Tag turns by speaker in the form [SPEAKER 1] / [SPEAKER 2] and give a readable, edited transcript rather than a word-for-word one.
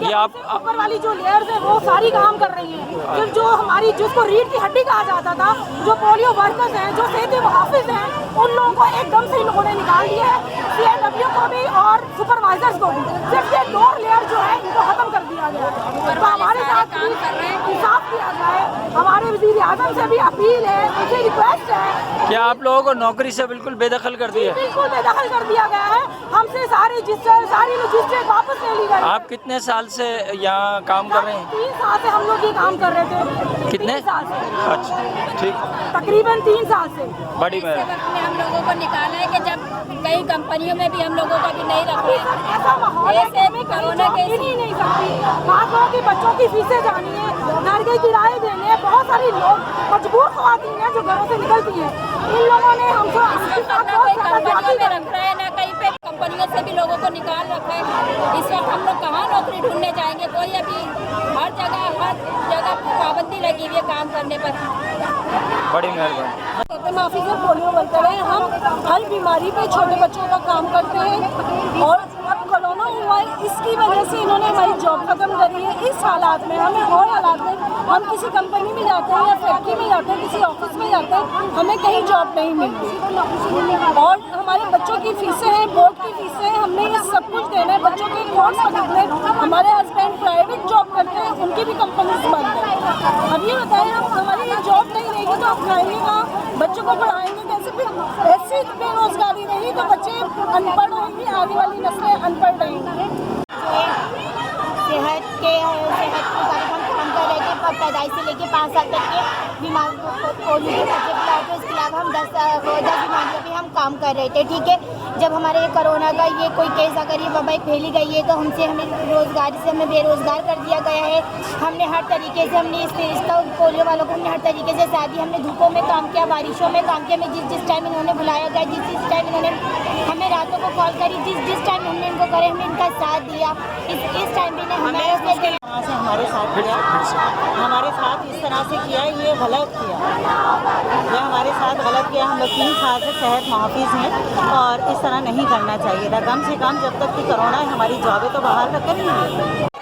[SPEAKER 1] ये आप
[SPEAKER 2] ऊपर वाली जो लेयर्स है वो सारी काम कर रही है। सिर्फ जो हमारी जिसको रीढ़ की हड्डी कहा जाता था, जो पोलियो वर्कर्स हैं, जो सेहत मुहाफिज हैं, उन लोगों को एकदम से इन लोगों ने निकाल दिया है। CIW को भी और सुपरवाइजर्स को भी सिर्फ ये 2 लेयर जो है इनको खत्म कर दिया गया है। तो हमारे साथ काम कर रहे हैं, इंसाफ किया जाए। हमारे वज़ीर आज़म से भी अपील है, उनसे रिक्वेस्ट है।
[SPEAKER 1] क्या आप लोगों को नौकरी से बिल्कुल बेदखल कर दिया?
[SPEAKER 2] बिल्कुल बेदखल कर दिया गया है। हमसे सारी रजिस्टर वापस ले ली गई।
[SPEAKER 1] आप कितने साल से यहाँ काम कर रहे हैं?
[SPEAKER 2] 3 साल से हम लोग ये काम कर रहे थे।
[SPEAKER 1] कितने
[SPEAKER 2] 3 साल से?
[SPEAKER 1] अच्छा, ठीक,
[SPEAKER 2] तकरीबन 3 साल से।
[SPEAKER 1] बड़ी
[SPEAKER 3] इस वक्त में हम लोगों को निकाला है कि जब कई कंपनियों में भी हम लोगों को भी नहीं रख रहे हैं।
[SPEAKER 2] ऐसा माहौल है
[SPEAKER 3] ऐसे
[SPEAKER 2] कि
[SPEAKER 3] कोरोना के
[SPEAKER 2] मिल ही नहीं सकती। माँ बाप की बच्चों की फीसें जानी है, घर के किराए देने हैं। बहुत सारी लोग मजबूर ख़वातीन हैं जो घरों से निकलती हैं। इन लोगों ने हमको
[SPEAKER 3] कोई कंपनियों में रख रहा है ना, कहीं पे कंपनियों से भी लोगों को निकाल रखा है। इस वक्त हम लोग कहाँ नौकरी ढूंढने जाएंगे? कोई अभी हर जगह पाबंदी लगी हुई है काम करने पर।
[SPEAKER 1] बड़ी मेहरबानी।
[SPEAKER 2] माफी से पोलियो वर्कर हैं। हम हर बीमारी पे छोटे बच्चों का काम करते हैं और अब कोरोना हुआ है, इसकी वजह से इन्होंने हमारी जॉब खत्म करी है। इस हालात में हमें और हालात में हम किसी कंपनी में जाते हैं या फैक्ट्री में जाते हैं, किसी ऑफिस में जाते हैं, हमें कहीं जॉब नहीं मिलती। और हमारे बच्चों की फीसें हैं, बोर्ड की फीसें हैं, हमने ये सब कुछ देना है। बच्चों के कोर्स खरीदने, हमारे हस्बैंड प्राइवेट जॉब करते हैं, उनकी भी कंपनीज बंद है। अब ये बताएं, हम हमारी ये जॉब नहीं रहेगी तो हम खाएंगे कहाँ? बच्चों को पढ़ाएंगे कैसे? फिर ऐसी बेरोजगारी रही तो बच्चे अनपढ़ होंगे, आगे वाली नस्लें अनपढ़ रहेंगी।
[SPEAKER 4] सेहत के मुताबिक हम काम कर रहे थे। पैदाइश से लेके 5 साल तक के बीमार पोलियो के बच्चे बुलाए थे। उसके अलावा हम 10 बीमारियों पे हम काम कर रहे थे। ठीक है, जब हमारे ये कोरोना का ये कोई केस अगर ये वबाई फैली गई है तो हमें रोज़गारी से हमें बेरोज़गार कर दिया गया है। हमने हर तरीके से हमने इसका पोलियो वालों को हमने हर तरीके से साथ दी। हमने धूपों में काम किया, बारिशों में काम किया। हमें जिस टाइम इन्होंने बुलाया गया, जिस टाइम इन्होंने हमें रातों को कॉल करी, जिस टाइम हमने इनको करे, हमने इनका साथ दिया। इस टाइम भी
[SPEAKER 5] हमारे साथ किया, हमारे साथ इस तरह से किया, ये गलत किया, ये हमारे साथ गलत किया। हम लोग 3 साल से सेहत मुहाफिज हैं और इस तरह नहीं करना चाहिए था। कम से कम जब तक कि कोरोना है, हमारी जॉबें तो बाहर तक नहीं है।